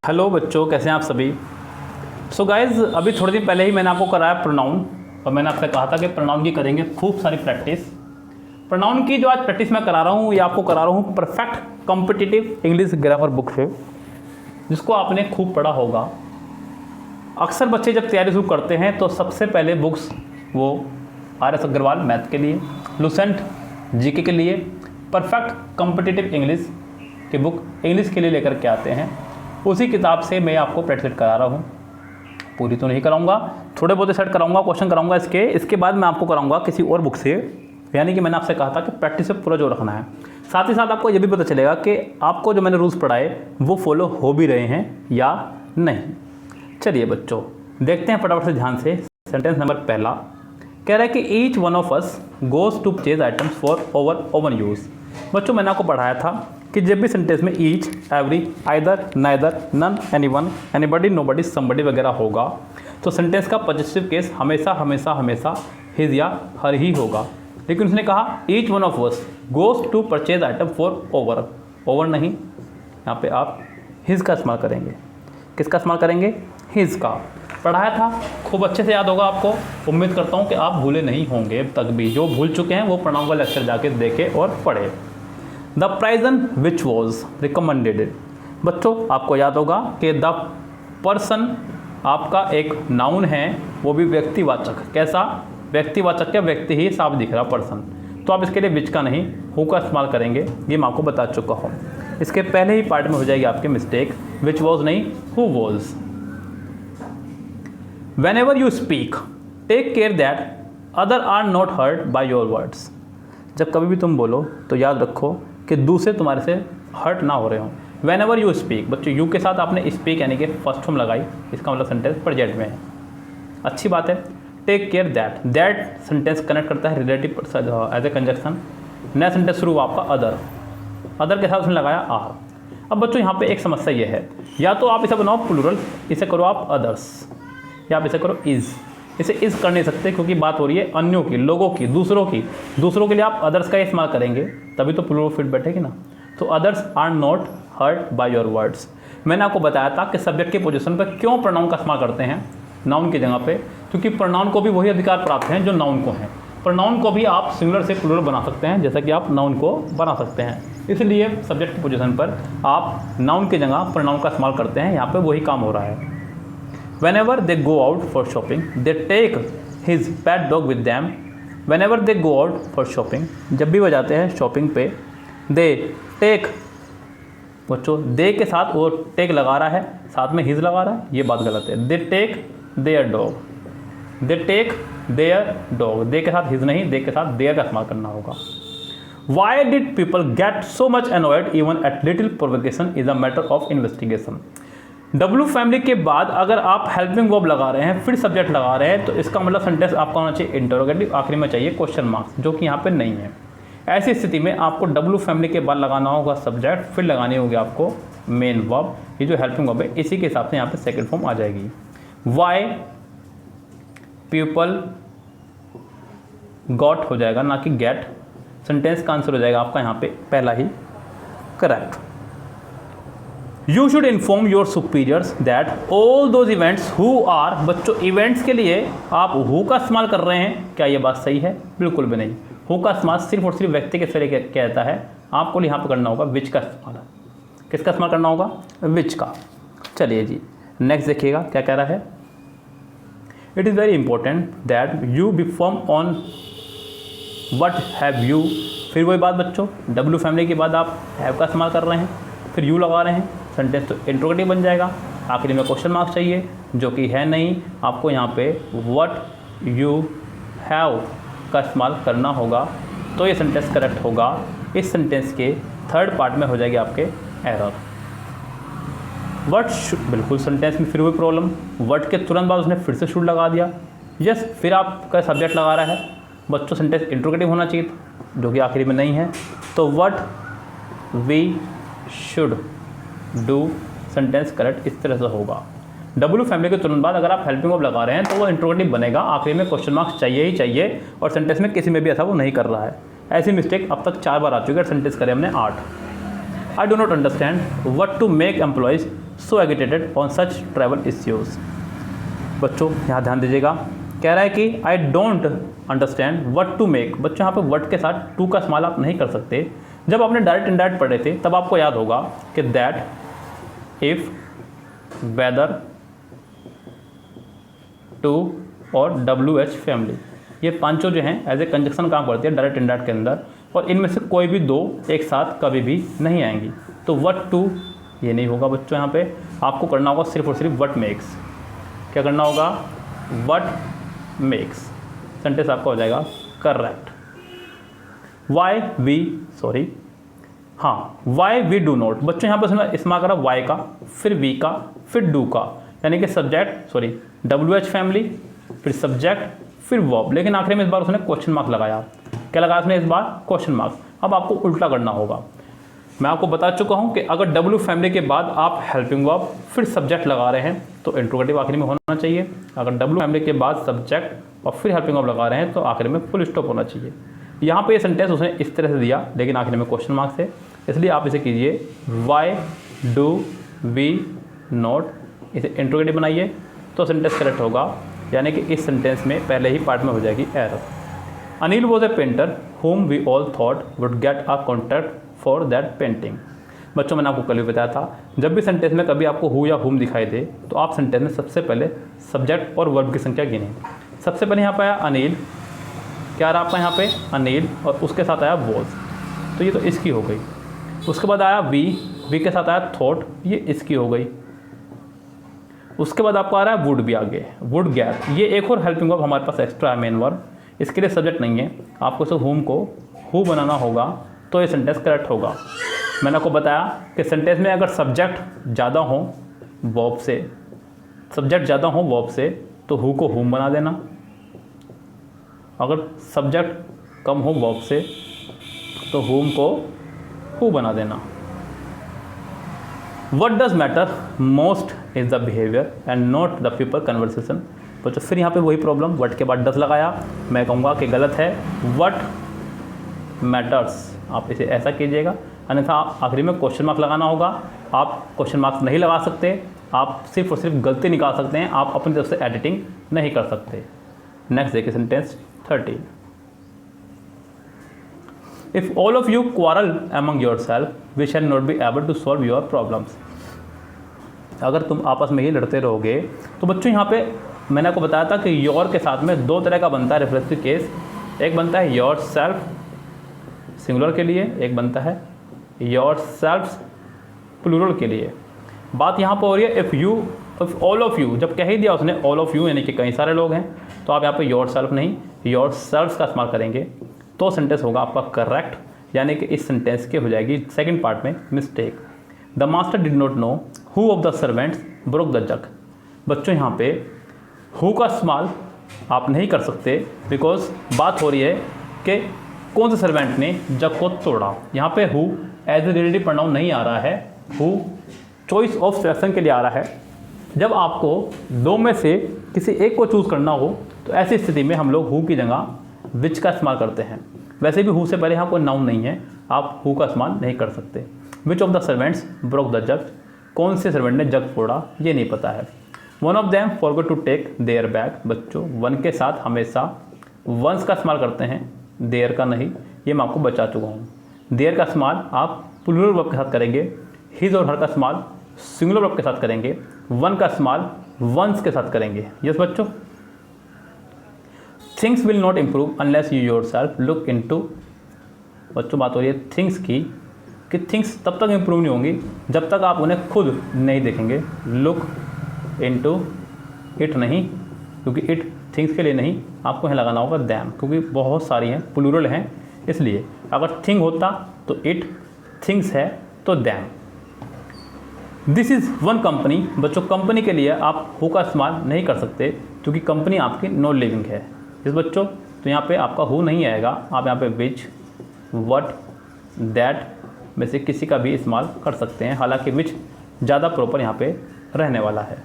Hello बच्चों, कैसे हैं आप सभी। सो गाइज, अभी थोड़े दिन पहले ही मैंने आपको कराया प्रोनाउन, और मैंने आपसे कहा था कि प्रोनाउन की करेंगे खूब सारी प्रैक्टिस। प्रोनाउन की जो आज प्रैक्टिस मैं करा रहा हूँ, ये आपको करा रहा हूँ perfect competitive English grammar book से, जिसको आपने खूब पढ़ा होगा। अक्सर बच्चे जब तैयारी शुरू करते हैं तो सबसे पहले बुक्स वो RS अग्रवाल मैथ के लिए, लुसेंट जीके के लिए, परफेक्ट कॉम्पिटिटिव इंग्लिश की बुक इंग्लिश के लिए लेकर के आते हैं। उसी किताब से मैं आपको प्रैक्टिस करा रहा हूँ। पूरी तो नहीं कराऊंगा, थोड़े बहुत सेट कराऊंगा, क्वेश्चन कराऊंगा इसके बाद मैं आपको कराऊंगा किसी और बुक से। यानी कि मैंने आपसे कहा था कि प्रैक्टिस से पूरा जो रखना है। साथ ही साथ आपको ये भी पता चलेगा कि आपको जो मैंने रूल्स पढ़ाए वो फॉलो हो भी रहे हैं या नहीं। चलिए बच्चों, देखते हैं फटाफट से ध्यान से। सेंटेंस नंबर पहला कह रहा है कि each one of us goes to purchase items for own use. बच्चों, मैंने आपको पढ़ाया था कि जब भी सेंटेंस में each, every, either, neither, none, anyone, anybody, nobody, somebody वगैरह होगा तो सेंटेंस का पॉजिटिव केस हमेशा हमेशा हमेशा हिज या हर ही होगा। लेकिन उसने कहा each one of us goes to purchase item for over नहीं, यहाँ पे आप हिज का इस्तेमाल करेंगे। किसका इस्तेमाल करेंगे? हिज का। पढ़ाया था, खूब अच्छे से याद होगा आपको। उम्मीद करता हूँ कि आप भूले नहीं होंगे अब तक भी। जो भूल चुके हैं वो प्रोनाउन का लेक्चर जाके देखे और पढ़े। The person which was recommended. बच्चों, आपको याद होगा कि द पर्सन आपका एक नाउन है, वो भी व्यक्तिवाचक। कैसा? व्यक्तिवाचक, या व्यक्ति ही साफ दिख रहा पर्सन। तो आप इसके लिए विच का नहीं हु का इस्तेमाल करेंगे, ये मैं आपको बता चुका हूँ। इसके पहले ही पार्ट में हो जाएगी आपकी मिस्टेक, विच वॉज नहीं who was. Whenever you speak, take care that other are not hurt by your words. जब कभी भी तुम बोलो तो याद रखो कि दूसरे तुम्हारे से हर्ट ना हो रहे हो। Whenever you speak, बच्चों यू के साथ आपने स्पीक यानी कि फर्स्ट फॉर्म लगाई, इसका मतलब सेंटेंस प्रेजेंट में है। अच्छी बात है। Take care that sentence connect करता है रिलेटिव एज ए कंजक्शन। नया सेंटेंस शुरू हुआ आपका अदर के साथ उसने लगाया आर। अब बच्चों यहाँ पे एक समस्या ये है, या तो आप इसे बनाओ प्लूरल, इसे करो आप अदर्स, या आप इसे करो इज़। इसे इज़ कर नहीं सकते क्योंकि बात हो रही है अन्यों की, लोगों की, दूसरों के लिए आप अदर्स का इस्तेमाल करेंगे, तभी तो प्लूरल फिट बैठेगी ना। तो others are not hurt by your words. मैंने आपको बताया था कि सब्जेक्ट की पोजीशन पर क्यों प्रोनाउन का इस्तेमाल करते हैं नाउन की जगह पे, क्योंकि प्रोनाउन को भी वही अधिकार प्राप्त हैं जो नाउन को हैं। प्रोनाउन को भी आप सिंगुलर से प्लूरल बना सकते हैं, जैसा कि आप नाउन को बना सकते हैं। इसलिए सब्जेक्ट की पोजीशन पर आप नाउन की जगह प्रोनाउन का इस्तेमाल करते हैं। यहाँ पर वही काम हो रहा है। Whenever they go out for shopping, they take his pet dog with them. Whenever they go out for shopping, जब भी वो जाते हैं शॉपिंग पे, they take, बच्चों दे के साथ वो टेक लगा रहा है, साथ में हिज लगा रहा है, ये बात गलत है। they take their dog, they take their dog, दे के साथ हिज नहीं, दे के साथ their का इस्तेमाल करना होगा। Why did people get so much annoyed even at little provocation is a matter of investigation. W family के बाद अगर आप हेल्पिंग वर्ब लगा रहे हैं, फिर सब्जेक्ट लगा रहे हैं, तो इसका मतलब सेंटेंस आपका होना चाहिए इंटरोगेटिव, आखिरी में चाहिए क्वेश्चन मार्क्स, जो कि यहाँ पे नहीं है। ऐसी स्थिति में आपको डब्ल्यू फैमिली के बाद लगाना होगा सब्जेक्ट, फिर लगानी होगी आपको मेन वर्ब। ये जो हेल्पिंग वर्ब है इसी के हिसाब से यहाँ पे सेकेंड फॉर्म आ जाएगी। वाई पीपल गॉट हो जाएगा, ना कि गेट। सेंटेंस का आंसर हो जाएगा आपका यहाँ पे पहला ही correct. You should inform your superiors that all those events who are. बच्चों इवेंट्स के लिए आप हु का इस्तेमाल कर रहे हैं, क्या ये बात सही है? बिल्कुल भी नहीं। हु का इस्तेमाल सिर्फ और सिर्फ व्यक्ति के सरे कहता है। आपको यहाँ पर करना होगा विच का इस्तेमाल। किसका इस्तेमाल करना होगा? विच का। चलिए जी, नेक्स्ट देखिएगा क्या कह रहा है। It is very important that you be firm on what have you. फिर वही बात बच्चों, डब्ल्यू फैमिली के बाद आप हैव का इस्तेमाल कर रहे हैं, फिर यू लगा रहे हैं, सेंटेंस तो इंट्रोगेटिव बन जाएगा। आखिरी में क्वेश्चन मार्क्स चाहिए, जो कि है नहीं। आपको यहाँ पे व्हाट यू हैव का इस्तेमाल करना होगा, तो ये सेंटेंस करेक्ट होगा। इस सेंटेंस के थर्ड पार्ट में हो जाएगी आपके एरर। व्हाट बिल्कुल सेंटेंस में फिर वही प्रॉब्लम, व्हाट के तुरंत बाद उसने फिर से शुड लगा दिया। यस, फिर आपका सब्जेक्ट लगा रहा है। बच्चों सेंटेंस इंट्रोगेटिव होना चाहिए, जो कि आखिरी में नहीं है। तो what we should do sentence correct इस तरह से होगा। डब्ल्यू फैमिली के तुरंत बाद अगर आप हेल्पिंग वर्ब लगा रहे हैं तो वो इंट्रोगेटिव बनेगा, आखिरी में क्वेश्चन मार्क्स चाहिए ही चाहिए, और सेंटेंस में किसी में भी ऐसा वो नहीं कर रहा है। ऐसी मिस्टेक अब तक 4 बार आ चुकी है। सेंटेंस करे हमने 8। I do not understand what to make employees so agitated on such travel issues. बच्चों यहाँ ध्यान दीजिएगा, कह रहा है कि I don't understand what to make. बच्चों यहाँ पे व्हाट के साथ टू का इस्तेमाल आप नहीं कर सकते। जब आपने डायरेक्ट इनडायरेक्ट पढ़े थे तब आपको याद होगा कि दैट, इफ़, वेदर, टू और WH फैमिली, ये पांचों जो हैं एज ए कंजक्शन काम करती है डायरेक्ट इनडायरेक्ट के अंदर, और इनमें से कोई भी दो एक साथ कभी भी नहीं आएंगी। तो व्हाट टू ये नहीं होगा बच्चों, यहाँ पे आपको करना होगा सिर्फ और सिर्फ व्हाट मेक्स। क्या करना होगा? What makes. सेंटेंस आपका हो जाएगा correct. Why we do not. बच्चों यहाँ पर सुना इस्तेमाल करा वाई का, फिर वी का, फिर डू का, यानी कि सब्जेक्ट WH फैमिली, फिर सब्जेक्ट, फिर वर्ब, लेकिन आखिर में इस बार उसने क्वेश्चन मार्क लगाया। क्या लगाया उसने इस बार? Question mark. अब आपको उल्टा करना होगा। मैं आपको बता चुका हूँ कि अगर W फैमिली के बाद आप हेल्पिंग वर्ब फिर सब्जेक्ट लगा रहे हैं तो इंट्रोगेटिव आखिर में होना चाहिए। अगर W फैमिली के बाद सब्जेक्ट और फिर हेल्पिंग वर्ब लगा रहे हैं तो आखिर में फुल स्टॉप होना चाहिए। यहाँ पे ये सेंटेंस उसने इस तरह से दिया, लेकिन आखिर में क्वेश्चन मार्क्स है, इसलिए आप इसे कीजिए वाई डू वी नॉट, इसे इंट्रोगेटिव बनाइए तो सेंटेंस करेक्ट होगा। यानी कि इस सेंटेंस में पहले ही पार्ट में हो जाएगी error. Anil was a painter whom we all thought would get a contract for that painting। बच्चों मैंने आपको कल भी बताया था, जब भी सेंटेंस में कभी आपको हु या हुम दिखाई दे तो आप सेंटेंस में सबसे पहले सब्जेक्ट और वर्ब की संख्या गिनें। सबसे पहले यहाँ पे आया अनिल, क्या रहा आपका यहाँ पे? अनिल, और उसके साथ आया वॉज, तो ये तो इसकी हो गई। उसके बाद आया वी के साथ आया थॉट, ये इसकी हो गई। उसके बाद आपको आ रहा है वुड भी आगे, वुड गैट, ये एक और हेल्पिंग वर्ब हमारे पास एक्स्ट्रा है, मेन वर्ब, इसके लिए सब्जेक्ट नहीं है। आपको सिर्फ हुम को हु बनाना होगा तो ये सेंटेंस करेक्ट होगा। मैंने आपको बताया कि सेंटेंस में अगर सब्जेक्ट ज़्यादा हो वर्ब से, तो हु को हुम बना देना। अगर सब्जेक्ट कम हो वर्ब से तो हुम को हु बना देना। What does matter most is the behavior and not the people conversation। तो फिर यहाँ पे वही प्रॉब्लम, वट के बाद डस लगाया, मैं कहूँगा कि गलत है। वट मैटर्स, आप इसे ऐसा कीजिएगा, अन्यथा आखिरी में क्वेश्चन मार्क लगाना होगा। आप क्वेश्चन मार्क्स नहीं लगा सकते, आप सिर्फ और सिर्फ गलती निकाल सकते हैं, आप अपनी तरफ से एडिटिंग नहीं कर सकते। नेक्स्ट देखिए sentence 13। If all of you quarrel among yourself, we shall not be able to solve your problems। अगर तुम आपस में ही लड़ते रहोगे तो बच्चों यहाँ पे मैंने आपको बताया था कि योर के साथ में दो तरह का बनता है रेफरेंसिव केस। एक बनता है योर सेल्फ सिंगुलर के लिए, एक बनता है योर सेल्फ प्लूरल के लिए। बात यहाँ पर हो रही है इफ़ ऑल ऑफ यू, जब कह ही दिया उसने ऑल ऑफ यू यानी कि कई सारे लोग हैं, तो आप यहाँ पे योर सेल्फ नहीं योर सेल्फ का इस्तेमाल करेंगे तो सेंटेंस होगा आपका करेक्ट। यानी कि इस सेंटेंस के हो जाएगी सेकंड पार्ट में mistake. The master did not know who of the servants broke the जग। बच्चों यहाँ पे हु का इस्तेमाल आप नहीं कर सकते, बिकॉज बात हो रही है कि कौन से सर्वेंट ने जग को तोड़ा। यहाँ पे who as a relative pronoun नहीं आ रहा है, हु चॉइस ऑफ सिलेक्शन के लिए आ रहा है। जब आपको दो में से किसी एक को चूज़ करना हो तो ऐसी स्थिति में हम लोग हु की जगह विच का इस्तेमाल करते हैं। वैसे भी हु से पहले यहाँ कोई नाउन नहीं है, आप हु का इस्तेमाल नहीं कर सकते। Which of the servants broke the जग, कौन से सर्वेंट ने जग फोड़ा ये नहीं पता है। One of them forgot to take their bag. बच्चों वन के साथ हमेशा वंस का इस्तेमाल करते हैं, देयर का नहीं, ये मैं आपको बचा चुका हूँ। देयर का इस्तेमाल आप प्लूरल वर्ब के साथ करेंगे, हिज और हर का इस्तेमाल सिंगुलर वर्ब के साथ करेंगे, वन का इस्तेमाल वंस के साथ करेंगे। यस बच्चों। Things will not improve unless you yourself look into. बच्चों बात हो रही है थिंग्स की, कि थिंग्स तब तक इम्प्रूव नहीं होंगी जब तक आप उन्हें खुद नहीं देखेंगे। लुक इनटू इट नहीं, क्योंकि इट थिंग्स के लिए नहीं, आपको यहाँ लगाना होगा दैम, क्योंकि बहुत सारी हैं प्लूरल हैं, इसलिए अगर थिंग होता तो इट, थिंग्स है तो them. This is one company. बच्चों कंपनी के लिए आप हु का इस्तेमाल नहीं कर सकते क्योंकि कंपनी आपकी नॉन लिविंग है। इस बच्चों तो यहाँ पे आपका हु नहीं आएगा, आप यहाँ पे विच, वट, दैट में से किसी का भी इस्तेमाल कर सकते हैं, हालांकि विच ज़्यादा प्रॉपर यहाँ पे रहने वाला है।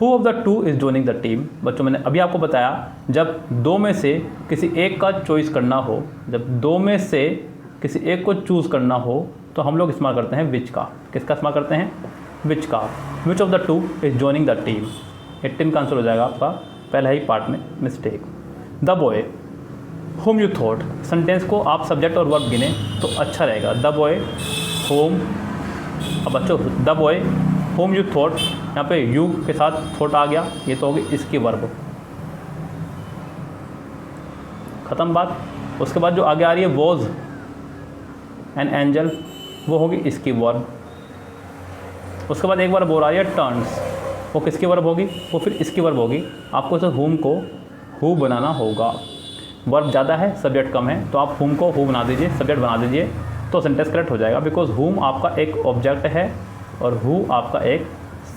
Who of the two is joining the team. बच्चों मैंने अभी आपको बताया जब दो में से किसी एक का चॉइस करना हो, जब दो में से किसी एक को चूज़ करना हो तो हम लोग इस्तेमाल करते हैं विच का। किसका इस्तेमाल करते हैं? विच का, which of the two is joining the team. 18 का आंसर हो जाएगा आपका पहले ही पार्ट में mistake. The boy home you thought, sentence को आप सब्जेक्ट और वर्ब गिने तो अच्छा रहेगा। द बॉय होम, अब बच्चों the boy home you thought, यहाँ पे यू के साथ थॉट आ गया, ये तो होगी इसकी वर्ब, ख़त्म बात। उसके बाद जो आगे आ रही है वॉज एन एंजल, वो होगी इसकी वर्ब। उसके बाद एक वर्ब और आ रही है टर्न्स, वो किसकी वर्ब होगी, वो फिर इसकी वर्ब होगी। आपको इसे होम को हु बनाना होगा। वर्ब ज़्यादा है सब्जेक्ट कम है, तो आप हुम को हु बना दीजिए, सब्जेक्ट बना दीजिए, तो सेंटेंस करेक्ट हो जाएगा। बिकॉज हुम आपका एक ऑब्जेक्ट है और हु आपका एक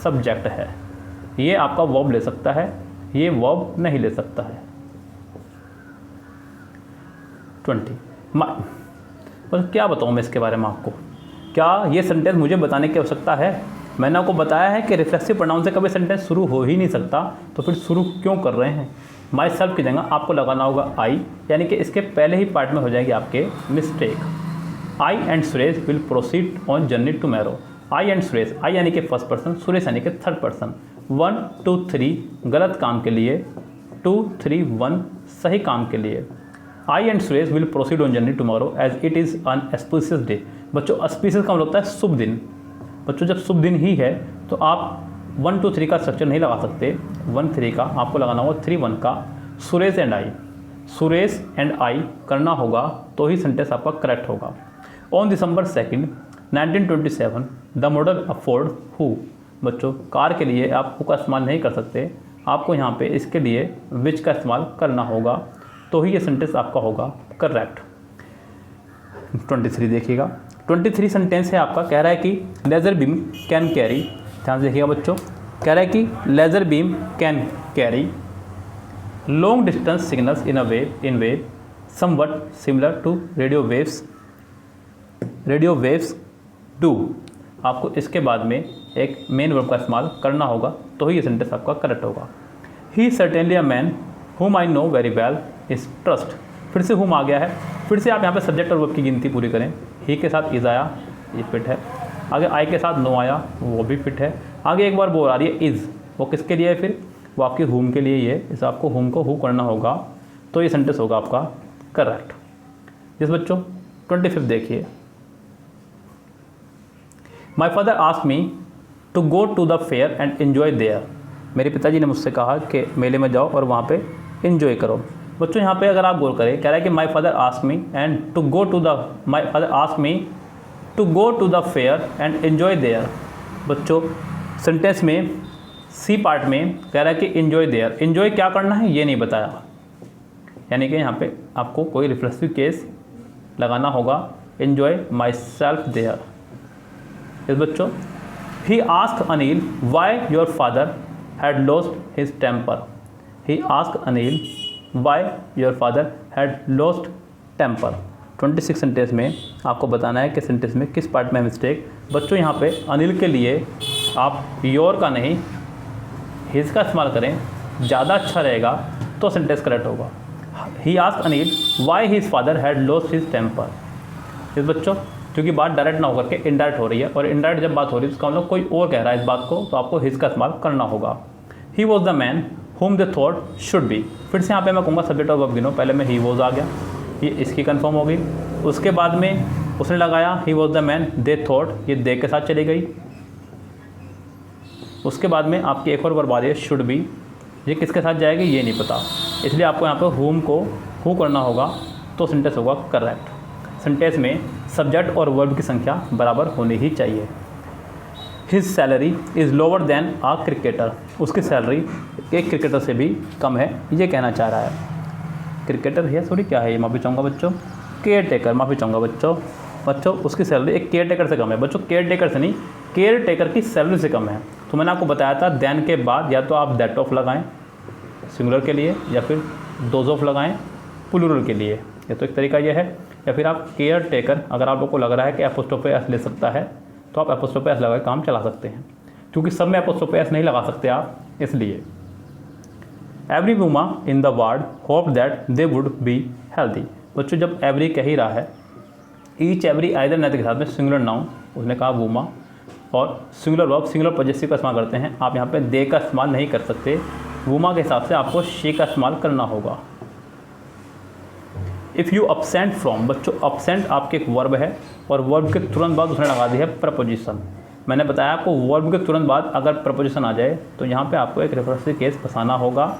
सब्जेक्ट है। ये आपका वर्ब ले सकता है, ये वर्ब नहीं ले सकता है। 20 बस क्या बताऊँ मैं इसके बारे में आपको, क्या ये सेंटेंस मुझे बताने की आवश्यकता है? मैंने आपको बताया है कि रिफ्लेक्सिव प्रोनाउन से कभी सेंटेंस शुरू हो ही नहीं सकता, तो फिर शुरू क्यों कर रहे हैं? माई सेल्फ की जगह आपको लगाना होगा आई, यानी कि इसके पहले ही पार्ट में हो जाएगी आपके mistake. I and Suresh will proceed on journey tomorrow. I and Suresh, I यानी कि फर्स्ट पर्सन, सुरेश यानी कि थर्ड पर्सन। 1 2 3 गलत काम के लिए, 2 3 1 सही काम के लिए। I and Suresh will proceed on journey tomorrow as it is an auspicious day. बच्चों ऑस्पिशियस का मतलब होता है शुभ दिन। बच्चों जब शुभ दिन ही है तो आप 1 2 3 का स्ट्रक्चर नहीं लगा सकते, 1 3 का आपको लगाना होगा 3 1 का। Suresh and I, Suresh and I करना होगा तो ही सेंटेंस आपका करेक्ट होगा। On December 2 1927 the model afford who. बच्चों कार के लिए आप हु का इस्तेमाल नहीं कर सकते, आपको यहाँ पे इसके लिए विच का इस्तेमाल करना होगा, तो ही ये सेंटेंस आपका होगा करेक्ट। 23 देखिएगा, 23 सेंटेंस है आपका, कह रहा है कि लेज़र बीम कैन कैरी, ध्यान से देखिएगा बच्चों, कह रहा है कि laser beam can carry long distance signals in wave somewhat similar to radio waves do. आपको इसके बाद में एक मेन वर्ब का इस्तेमाल करना होगा, तो ही ये सेंटेंस आपका करेक्ट होगा। ही सर्टेनली अ मैन हुम I know very well is trust. फिर से हुम आ गया है, फिर से आप यहाँ पे सब्जेक्ट और वर्ब की गिनती पूरी करें। ही के साथ इज़ आया, ये फिट है। आगे आई के साथ नो आया, वो भी फिट है। आगे एक बार वो आ रही है इज़, वो किसके लिए है फिर, वो आपकी हुम के लिए ही है, इस आपको हुम को हु करना होगा, तो ये सेंटेंस होगा आपका करेक्ट। जिस बच्चों 25 देखिए, my father asked me to go to the fair and enjoy there. मेरे पिताजी ने मुझसे कहा कि मेले में जाओ और वहाँ पे एंजॉय करो। बच्चों यहाँ पे अगर आप गौर करें, कह रहा है कि my father asked me and to go to the, my father asked me to go to the fair and enjoy there. बच्चों सेंटेंस में सी पार्ट में कह रहा है कि एन्जॉय देयर, एन्जॉय क्या करना है ये नहीं बताया, यानी कि यहाँ पे आपको कोई रिफ्लेक्सिव केस लगाना होगा, एन्जॉय माई सेल्फ देयर। इस बच्चों he asked Anil why your father had lost his temper. He asked Anil why your father had lost temper. 26 sentence में आपको बताना है कि सेंटेंस में किस पार्ट में मिस्टेक। बच्चों यहाँ पे अनिल के लिए आप योर का नहीं हिज का इस्तेमाल करें, ज़्यादा अच्छा रहेगा, तो सेंटेंस करेक्ट होगा। He asked Anil why his father had lost his temper. इस बच्चों क्योंकि बात डायरेक्ट ना होकर के इनडायरेक्ट हो रही है, और इनडायरेक्ट जब बात हो रही है तो उसका मतलब कोई और कह रहा है इस बात को, तो आपको हिज का इस्तेमाल करना होगा। He was the man whom they thought should be। फिर से यहाँ पे मैं कहूँगा सब्जेक्ट और वर्ब गिनो, पहले में ही वॉज आ गया, ये इसकी कंफर्म हो गई। उसके बाद में उसने लगाया he was the man they thought, ये दे के साथ चली गई। उसके बाद में आपकी एक और वर्ब आ रही है शुड बी, ये किसके साथ जाएगी ये नहीं पता, इसलिए आपको यहाँ पे whom को हु करना होगा, तो सेंटेंस होगा करेक्ट। सेंटेंस में सब्जेक्ट और वर्ब की संख्या बराबर होनी ही चाहिए। His salary is lower than a cricketer. उसकी सैलरी एक क्रिकेटर से भी कम है, ये कहना चाह रहा है। क्रिकेटर है सॉरी क्या है ये, माफ़ी चाहूँगा बच्चों, केयर टेकर, माफ़ी चाहूँगा बच्चों उसकी सैलरी एक केयर टेकर से कम है। बच्चों केयर टेकर से नहीं, केयर टेकर की सैलरी से कम है। तो मैंने आपको बताया था दैन के बाद या तो आप दैट ऑफ लगाएं सिंगुलर के लिए, या फिर दोज ऑफ लगाएं प्लूरल के लिए, या तो एक तरीका यह है, या फिर आप केयर टेकर, अगर आप लोग को लग रहा है कि एपोस्ट्रोफे एस ले सकता है तो आप एपोस्ट्रोफे एस लगा के काम चला सकते हैं, क्योंकि सब में एपोस्ट्रोफे एस नहीं लगा सकते आप, इसलिए। Every woman in the ward hope that they would be healthy. बच्चों जब एवरी कह ही रहा है, ईच एवरी आइदर नैतिक के साथ में सिंगुलर नाउन, उसने कहा वुमा, और सिंगुलर वर्ब सिंगुलर पॉजेसिव का इस्तेमाल करते हैं। आप यहाँ पे दे का इस्तेमाल नहीं कर सकते, वुमा के हिसाब से आपको शी का इस्तेमाल करना होगा। इफ़ यू अपसेंट फ्रॉम, बच्चों अपसेंट आपके एक वर्ब है और वर्ब के तुरंत बाद उसने लगा दी है प्रपोजिशन। मैंने बताया आपको वर्ब के तुरंत बाद अगर प्रपोजिशन आ जाए तो यहाँ पे आपको एक रेफरेंस केस फंसाना होगा,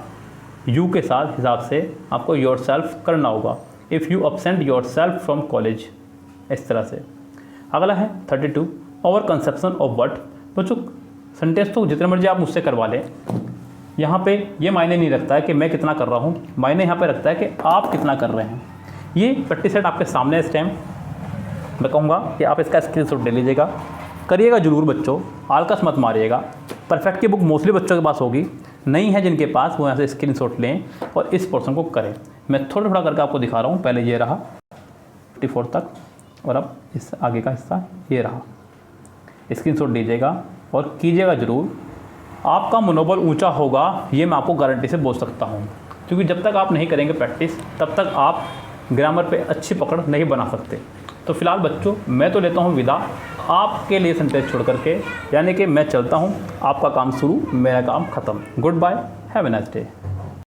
यू के साथ हिसाब से आपको योर सेल्फ करना होगा। If you absent your self from college, इस तरह से। अगला है 32, ओवर कंसेप्शन ऑफ व्हाट। बच्चों सेंटेंस तो जितने मर्जी आप मुझसे करवा लें, यहाँ पे ये मायने नहीं रखता है कि मैं कितना कर रहा हूँ, मायने यहाँ पे रखता है कि आप कितना कर रहे हैं। ये प्रैक्टिस सेट आपके सामने इस टाइम मैं कहूँगा कि आप इसका स्क्रीनशॉट ले लीजिएगा, करिएगा जरूर बच्चों, आलकस मत मारिएगा। परफेक्ट की बुक मोस्टली बच्चों के पास होगी, नहीं है जिनके पास वो यहाँ से स्क्रीनशॉट लें और इस पोर्शन को करें। मैं थोड़ा थोड़ा करके आपको दिखा रहा हूँ, पहले ये रहा 54 तक और अब इस आगे का हिस्सा ये रहा। स्क्रीनशॉट लीजिएगा और कीजिएगा ज़रूर, आपका मनोबल ऊंचा होगा, ये मैं आपको गारंटी से बोल सकता हूँ। क्योंकि जब तक आप नहीं करेंगे प्रैक्टिस तब तक आप ग्रामर पे अच्छी पकड़ नहीं बना सकते। तो फिलहाल बच्चों मैं तो लेता हूँ विदा आपके लिए सेंटेंस छोड़ करके, यानी कि मैं चलता हूँ, आपका काम शुरू मेरा काम ख़त्म। Goodbye, have a nice day.